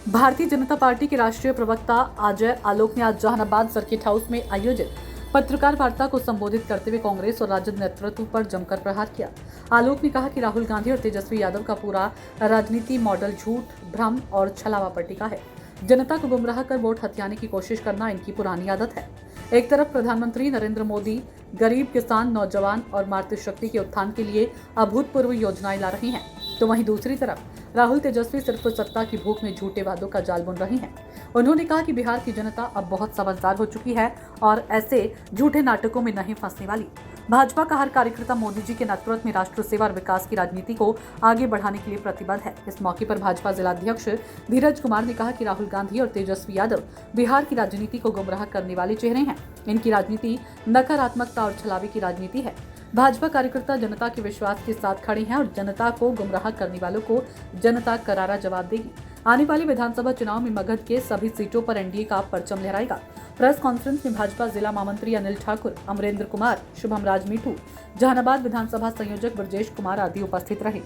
Bharatiya Janata party के राष्ट्रीय प्रवक्ता अजय आलोक ने आज जहानाबाद सर्किट हाउस में आयोजित पत्रकार वार्ता को संबोधित करते हुए कांग्रेस और राजद नेतृत्व पर जमकर प्रहार किया। आलोक ने कहा कि राहुल गांधी और तेजस्वी यादव का पूरा राजनीति मॉडल झूठ, भ्रम और छलावा पर टिका है। जनता को गुमराह कर वोट हथियाने की कोशिश करना इनकी पुरानी आदत है। एक तरफ प्रधानमंत्री नरेंद्र मोदी गरीब, किसान, नौजवान और मातृशक्ति के उत्थान के लिए अभूतपूर्व योजनाएं ला रही हैं, तो वहीं दूसरी तरफ राहुल तेजस्वी सिर्फ सत्ता की भूख में झूठे वादों का जाल बुन रही हैं। उन्होंने कहा कि बिहार की जनता अब बहुत समझदार हो चुकी है और ऐसे झूठे नाटकों में नहीं फंसने वाली। भाजपा का हर कार्यकर्ता मोदी जी के नेतृत्व में राष्ट्र सेवा और विकास की राजनीति को आगे बढ़ाने के लिए प्रतिबद्ध है। इस मौके पर भाजपा जिलाध्यक्ष धीरज कुमार ने कहा कि राहुल गांधी और तेजस्वी यादव बिहार की राजनीति को गुमराह करने वाले चेहरे हैं। इनकी राजनीति नकारात्मकता और छलावे की राजनीति है। भाजपा कार्यकर्ता जनता के विश्वास के साथ खड़े हैं और जनता को गुमराह करने वालों को जनता करारा जवाब देगी। आने वाले विधानसभा चुनाव में मगध के सभी सीटों पर एनडीए का परचम लहराएगा। प्रेस कॉन्फ्रेंस में भाजपा जिला महामंत्री अनिल ठाकुर, अमरेंद्र कुमार, शुभम राज मीठू, जहानाबाद विधानसभा संयोजक ब्रजेश कुमार आदि उपस्थित रहे।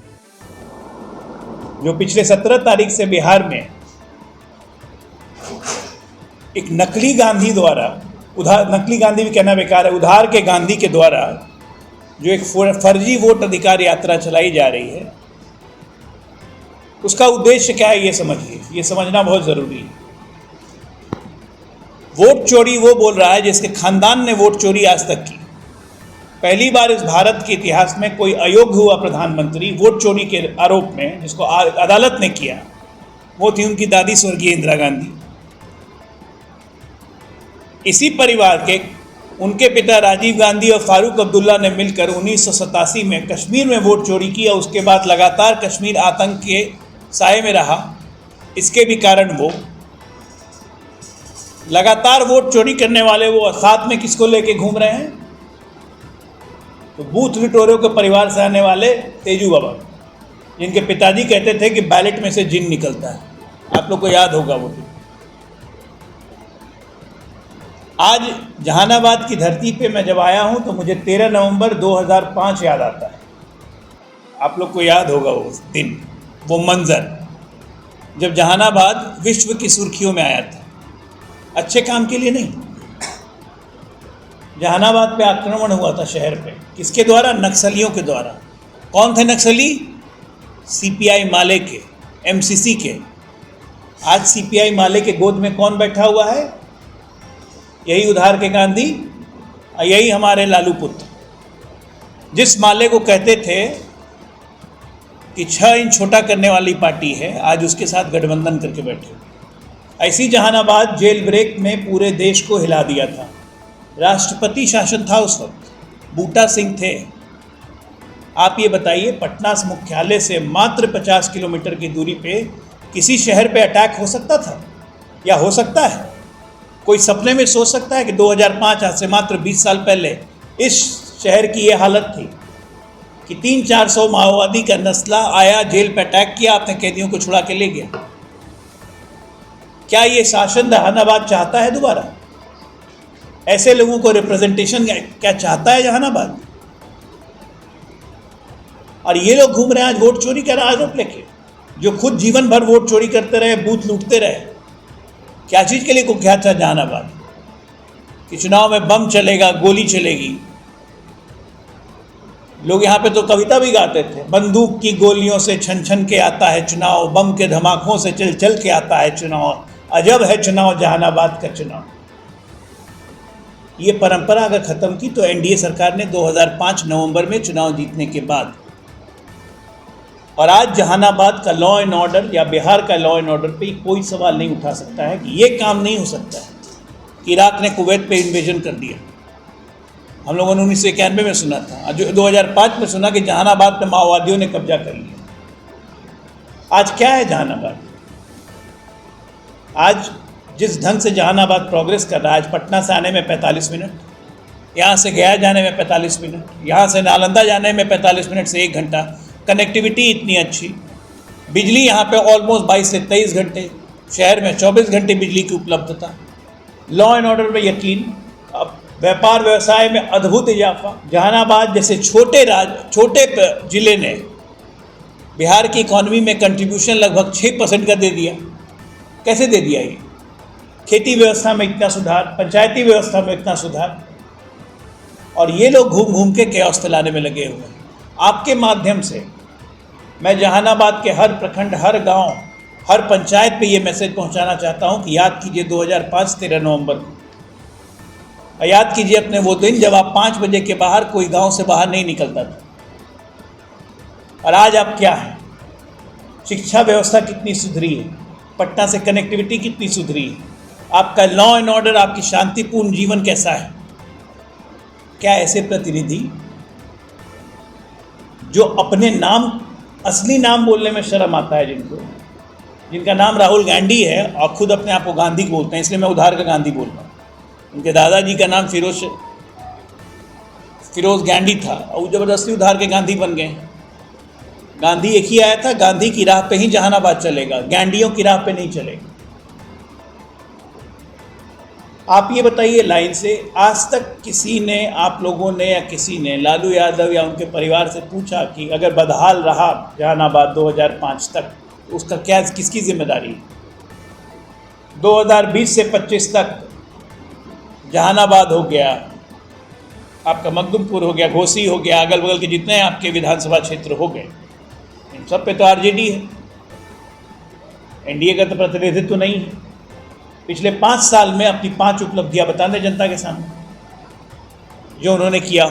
जो पिछले 17 तारीख से बिहार में एक नकली गांधी द्वारा, नकली गांधी भी कहना बेकार है, उधार के गांधी के द्वारा जो एक फर्जी वोट अधिकार यात्रा चलाई जा रही है, उसका उद्देश्य क्या है ये समझिए। ये समझना बहुत जरूरी है। वोट चोरी वो बोल रहा है जिसके खानदान ने वोट चोरी आज तक की। पहली बार इस भारत के इतिहास में कोई अयोग्य हुआ प्रधानमंत्री वोट चोरी के आरोप में, जिसको अदालत ने किया, वो थी उनकी दादी स्वर्गीय इंदिरा गांधी। इसी परिवार के उनके पिता राजीव गांधी और फारूक अब्दुल्ला ने मिलकर 1987 में कश्मीर में वोट चोरी किया। उसके बाद लगातार कश्मीर आतंक के साए में रहा। इसके भी कारण वो लगातार वोट चोरी करने वाले वो साथ में किसको लेके घूम रहे हैं, तो बूथ विटोरियों के परिवार से आने वाले तेजू बाबा, जिनके पिताजी कहते थे कि बैलेट में से जिन निकलता है। आप लोग को याद होगा वो। आज जहानाबाद की धरती पे मैं जब आया हूं तो मुझे 13 नवंबर 2005 याद आता है। आप लोग को याद होगा वो दिन, वो मंजर, जब जहानाबाद विश्व की सुर्खियों में आया था। अच्छे काम के लिए नहीं। जहानाबाद पे आक्रमण हुआ था शहर पे, किसके द्वारा? नक्सलियों के द्वारा। कौन थे नक्सली? सीपीआई माले के, एमसीसी के। आज सीपीआई माले के गोद में कौन बैठा हुआ है? यही उधार के गांधी, यही हमारे लालू पुत्र, जिस माले को कहते थे कि 6 इंच छोटा करने वाली पार्टी है, आज उसके साथ गठबंधन करके बैठे। ऐसी जहानाबाद जेल ब्रेक में पूरे देश को हिला दिया था। राष्ट्रपति शासन था उस वक्त, बूटा सिंह थे। आप ये बताइए, पटना मुख्यालय से मात्र 50 किलोमीटर की दूरी पे किसी शहर पे अटैक हो सकता था या हो सकता है? कोई सपने में सोच सकता है कि 2005 आज से मात्र 20 साल पहले इस शहर की ये हालत थी कि 300-400 माओवादी का नस्ला आया, जेल पर अटैक किया, अपने कैदियों को छुड़ा के ले गया? क्या ये शासन जहानाबाद चाहता है दोबारा? ऐसे लोगों को रिप्रेजेंटेशन क्या चाहता है जहानाबाद? और ये लोग घूम रहे हैं आज वोट चोरी का आरोप लेके, जो खुद जीवन भर वोट चोरी करते रहे, बूथ लूटते रहे। क्या चीज़ के लिए कुख्यात था जहानाबाद? कि चुनाव में बम चलेगा, गोली चलेगी। लोग यहाँ पे तो कविता भी गाते थे, बंदूक की गोलियों से छन छन के आता है चुनाव, बम के धमाकों से चल चल के आता है चुनाव, अजब है चुनाव जहानाबाद का चुनाव। ये परंपरा अगर ख़त्म की तो एनडीए सरकार ने 2005 नवंबर में चुनाव जीतने के बाद, और आज जहानाबाद का लॉ एंड ऑर्डर या बिहार का लॉ एंड ऑर्डर पे कोई सवाल नहीं उठा सकता है कि ये काम नहीं हो सकता है कि इराक ने कुवैत पे इन्वेजन कर दिया। हम लोगों ने 1991 में सुना था, जो 2005 में सुना कि जहानाबाद पे माओवादियों ने कब्जा कर लिया। आज क्या है जहानाबाद? आज जिस ढंग से जहानाबाद प्रोग्रेस कर रहा है, आज पटना से आने में 45 मिनट, यहाँ से गया जाने में 45 मिनट, यहाँ से नालंदा जाने में 45 मिनट से 1 घंटा, कनेक्टिविटी इतनी अच्छी, बिजली यहाँ पे ऑलमोस्ट 22 से 23 घंटे, शहर में 24 घंटे बिजली की उपलब्धता, लॉ एंड ऑर्डर में यकीन, अब व्यापार व्यवसाय में अद्भुत इजाफा। जहानाबाद जैसे छोटे जिले ने बिहार की इकॉनमी में कंट्रीब्यूशन लगभग 6% का दे दिया। कैसे दे दिया ये? खेती व्यवस्था में इतना सुधार, पंचायती व्यवस्था में इतना सुधार, और ये लोग घूम घूम के कैओस फैलाने में लगे हुए हैं। आपके माध्यम से मैं जहानाबाद के हर प्रखंड, हर गांव, हर पंचायत पे ये मैसेज पहुंचाना चाहता हूं कि याद कीजिए 2005 13 नवंबर को, याद कीजिए अपने वो दिन जब आप 5 बजे के बाहर कोई गांव से बाहर नहीं निकलता था। और आज आप क्या हैं? शिक्षा व्यवस्था कितनी सुधरी है, पटना से कनेक्टिविटी कितनी सुधरी है, आपका लॉ एंड ऑर्डर, आपकी शांतिपूर्ण जीवन कैसा है? क्या ऐसे प्रतिनिधि जो अपने नाम, असली नाम बोलने में शर्म आता है, जिनका नाम राहुल गांधी है और खुद अपने आप को गांधी बोलते हैं, इसलिए मैं उधार का गांधी बोल रहा हूँ। उनके दादाजी का नाम फिरोज गांधी था और वो जबरदस्ती उधार के गांधी बन गए। गांधी एक ही आया था, गांधी की राह पे ही जहानाबाद चलेगा, गांधीयों की राह पे नहीं चलेगा। आप ये बताइए लाइन से, आज तक किसी ने, आप लोगों ने या किसी ने लालू यादव या उनके परिवार से पूछा कि अगर बदहाल रहा जहानाबाद 2005 तक तो उसका क्या, किसकी जिम्मेदारी? 2020 से 25 तक जहानाबाद हो गया, आपका मखदुमपुर हो गया, घोसी हो गया, अगल बगल के जितने आपके विधानसभा क्षेत्र हो गए, इन सब पे तो आरजेडी है, एनडीए का तो प्रतिनिधित्व नहीं है। पिछले 5 साल में अपनी 5 उपलब्धियां बता दें जनता के सामने जो उन्होंने किया।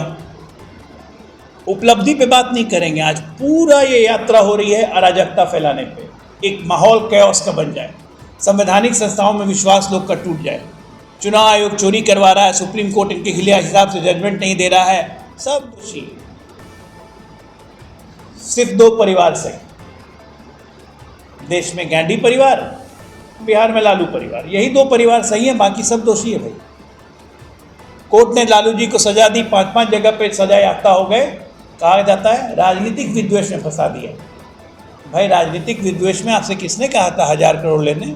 उपलब्धि पे बात नहीं करेंगे, आज पूरा ये यात्रा हो रही है अराजकता फैलाने पे, एक माहौल कैओस का बन जाए, संवैधानिक संस्थाओं में विश्वास लोग का टूट जाए, चुनाव आयोग चोरी करवा रहा है, सुप्रीम कोर्ट इनके हिसाब से जजमेंट नहीं दे रहा है, सब दोषी। सिर्फ 2 परिवार से, देश में गांधी परिवार, बिहार में लालू परिवार, यही 2 परिवार सही है, बाकी सब दोषी है भाई। कोर्ट ने लालू जी को सजा दी, 5-5 जगह पे सजा याफ्ता हो गए, कहा जाता है राजनीतिक विद्वेष में फंसा दिया। भाई राजनीतिक विद्वेष में आपसे किसने कहा था 1000 करोड़ लेने?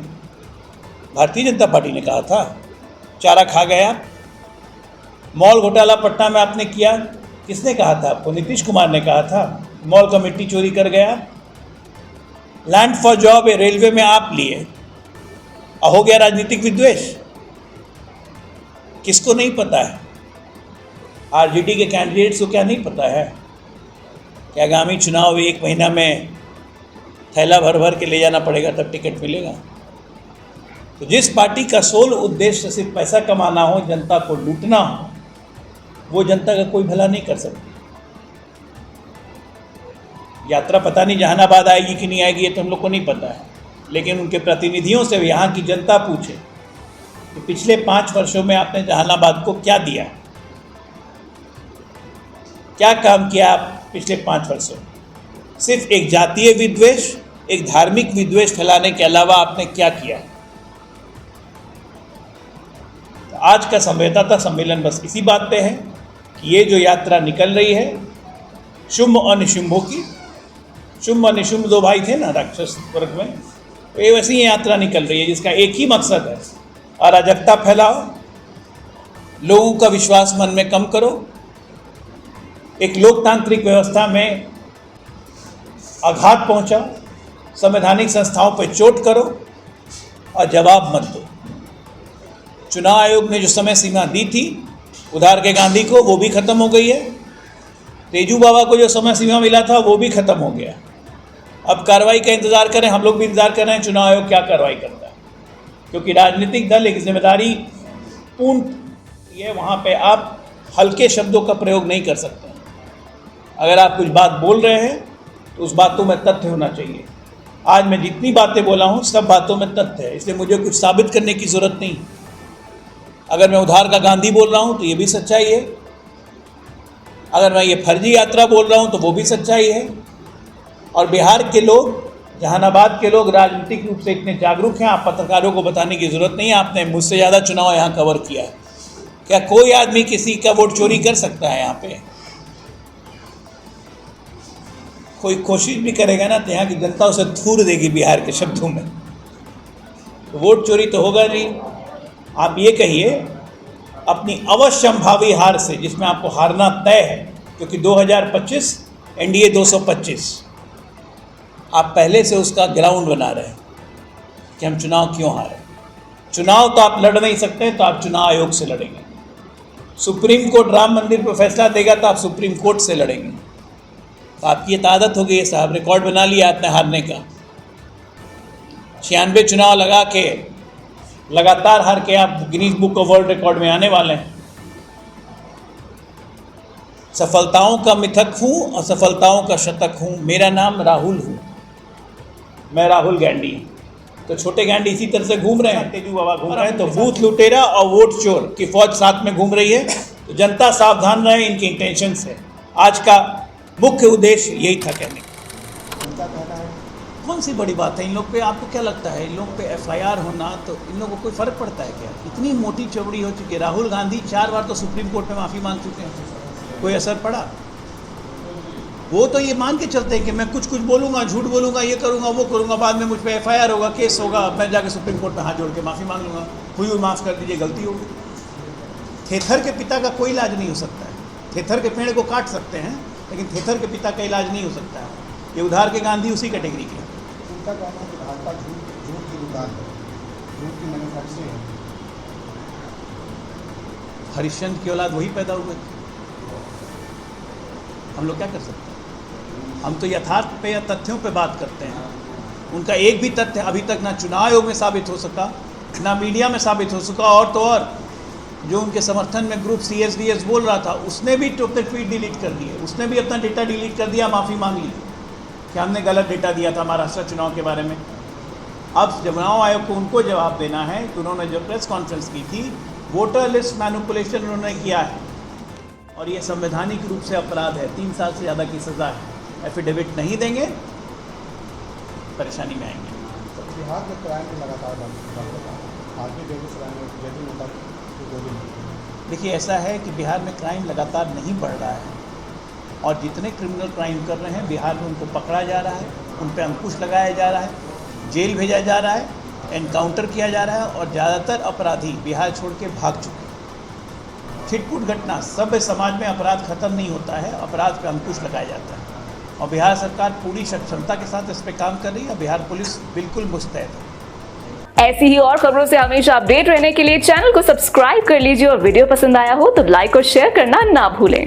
भारतीय जनता पार्टी ने कहा था, चारा खा गए आप। मॉल घोटाला पटना में आपने किया, किसने कहा था आपको? नीतीश कुमार ने कहा था। मॉल कमेटी चोरी कर गया। लैंड फॉर जॉब रेलवे में आप लिए, हो गया राजनीतिक विद्वेष। किसको नहीं पता है? आरजेडी के कैंडिडेट्स को क्या नहीं पता है कि आगामी चुनाव 1 महीना में थैला भर भर के ले जाना पड़ेगा तब टिकट मिलेगा। तो जिस पार्टी का सोल उद्देश्य सिर्फ पैसा कमाना हो, जनता को लूटना हो, वो जनता का कोई भला नहीं कर सकती। यात्रा पता नहीं जहानाबाद आएगी कि नहीं आएगी, ये तो हम लोग को नहीं पता है, लेकिन उनके प्रतिनिधियों से यहाँ की जनता पूछे कि पिछले 5 वर्षों में आपने जहानाबाद को क्या दिया, क्या काम किया आप पिछले 5 वर्षों में? सिर्फ एक जातीय विद्वेष, एक धार्मिक विद्वेष फैलाने के अलावा आपने क्या किया? तो आज का संवाददाता सम्मेलन बस इसी बात पे है कि ये जो यात्रा निकल रही है शुंभ और निशुंभों की, शुंभ और निशुंभ 2 भाई थे ना राक्षस वर्ग में, तो ये वैसी ही यात्रा निकल रही है जिसका एक ही मकसद है, अराजकता फैलाओ, लोगों का विश्वास मन में कम करो, एक लोकतांत्रिक व्यवस्था में आघात पहुंचाओ, संवैधानिक संस्थाओं पर चोट करो और जवाब मत दो। चुनाव आयोग ने जो समय सीमा दी थी उधार के गांधी को, वो भी खत्म हो गई है। तेजू बाबा को जो समय सीमा मिला था वो भी खत्म हो गया। अब कार्रवाई का इंतजार करें, हम लोग भी इंतजार कर रहे हैं चुनाव आयोग क्या कार्रवाई करता है, क्योंकि राजनीतिक दल एक जिम्मेदारी पूर्ण ये, वहाँ पे आप हल्के शब्दों का प्रयोग नहीं कर सकते। अगर आप कुछ बात बोल रहे हैं तो उस बातों में तथ्य होना चाहिए। आज मैं जितनी बातें बोला हूँ सब बातों में तथ्य है, इसलिए मुझे कुछ साबित करने की ज़रूरत नहीं। अगर मैं उधार का गांधी बोल रहा हूँ तो ये भी सच्चाई है, अगर मैं ये फर्जी यात्रा बोल रहा हूँ तो वो भी सच्चाई है। और बिहार के लोग, जहानाबाद के लोग राजनीतिक रूप से इतने जागरूक हैं, आप पत्रकारों को बताने की ज़रूरत नहीं है। आपने मुझसे ज़्यादा चुनाव यहाँ कवर किया है। क्या कोई आदमी किसी का वोट चोरी कर सकता है? यहाँ पे कोई कोशिश भी करेगा ना तो यहाँ की जनता उसे थूर देगी बिहार के शब्दों में। तो वोट चोरी तो होगा नहीं। आप ये कहिए अपनी अवश्यंभावी हार से, जिसमें आपको हारना तय है, क्योंकि 2025 एनडीए 225, आप पहले से उसका ग्राउंड बना रहे हैं। कि हम चुनाव क्यों हारे। चुनाव तो आप लड़ नहीं सकते, तो आप चुनाव आयोग से लड़ेंगे। सुप्रीम कोर्ट राम मंदिर पर फैसला देगा तो आप सुप्रीम कोर्ट से लड़ेंगे। तो आपकी ये तो आदत हो गई है साहब, रिकॉर्ड बना लिया आपने हारने का। 96 चुनाव लगा के लगातार हार के आप Guinness book of world record में आने वाले हैं। सफलताओं का मिथक हूँ, असफलताओं का शतक हूँ। मेरा नाम राहुल हूँ, मैं राहुल गांधी हूँ। तो छोटे गांधी इसी तरह से घूम रहे हैं, तेजू बाबा घूम रहे हैं, तो बूथ लुटेरा और वोट चोर की फौज साथ में घूम रही है। तो जनता सावधान रहे इनके इंटेंशन से। आज का मुख्य उद्देश्य यही था कहने का। कौन सी बड़ी बात है इन लोग पे? आपको क्या लगता है इन लोग पे FIR होना, तो इन लोगों को कोई फ़र्क पड़ता है क्या? इतनी मोटी चौड़ी हो चुकी है। राहुल गांधी 4 बार तो सुप्रीम कोर्ट में माफ़ी मांग चुके हैं, कोई असर पड़ा? वो तो ये मान के चलते हैं कि मैं कुछ बोलूँगा, झूठ बोलूँगा, ये करूँगा, वो करूँगा, बाद में मुझ पर FIR होगा, केस होगा, मैं जाके सुप्रीम कोर्ट में हाथ जोड़ के माफ़ी मांग लूँगा, हुई माफ़ कर दीजिए, गलती होगी। थेथर के पिता का कोई इलाज नहीं हो सकता है। थेथर के पेड़ को काट सकते हैं, लेकिन थेथर के पिता का इलाज नहीं हो सकता है। ये उधार के गांधी उसी कैटेगरी के हैं। उनका कहना है कि भाजपा झूठ की दुकान है, झूठ की मैन्युफैक्चरिंग है। हरिश्चंद्र की औलाद वही पैदा हुए थे, हम लोग क्या कर सकते हैं? हम तो यथार्थ पे या तथ्यों पे बात करते हैं। उनका एक भी तथ्य अभी तक ना चुनाव आयोग में साबित हो सका, ना मीडिया में साबित हो सका। और तो और जो उनके समर्थन में ग्रुप CSDS बोल रहा था, उसने भी अपने ट्वीट डिलीट कर दिए, उसने भी अपना डेटा डिलीट कर दिया, माफ़ी मांग ली कि हमने गलत डेटा दिया था महाराष्ट्र चुनाव के बारे में। अब चुनाव आयोग को उनको जवाब देना है कि उन्होंने जो प्रेस कॉन्फ्रेंस की थी, वोटर लिस्ट मैनिपुलेशन उन्होंने किया है और ये संवैधानिक रूप से अपराध है, 3 साल से ज़्यादा की सज़ा है। एफिडेविट नहीं देंगे, परेशानी में आएंगे। तो बिहार में क्राइम में लगातार बढ़ रहा है। आगे बेगूसराय में जैसे होता है 2 दिन। देखिए, ऐसा है कि बिहार में क्राइम लगातार नहीं बढ़ रहा है और जितने क्रिमिनल क्राइम कर रहे हैं बिहार में उनको पकड़ा जा रहा है, उन पर अंकुश लगाया जा रहा है, जेल भेजा जा रहा है, एनकाउंटर किया जा रहा है और ज़्यादातर अपराधी बिहार छोड़ के भाग चुके हैं। छिटपुट घटना, सभ्य समाज में अपराध खत्म नहीं होता है, अपराध पर अंकुश लगाया जाता है और बिहार सरकार पूरी क्षमता के साथ इस पर काम कर रही है। बिहार पुलिस बिल्कुल मुस्तैद है। ऐसी ही और खबरों से हमेशा अपडेट रहने के लिए चैनल को सब्सक्राइब कर लीजिए और वीडियो पसंद आया हो तो लाइक और शेयर करना ना भूलें।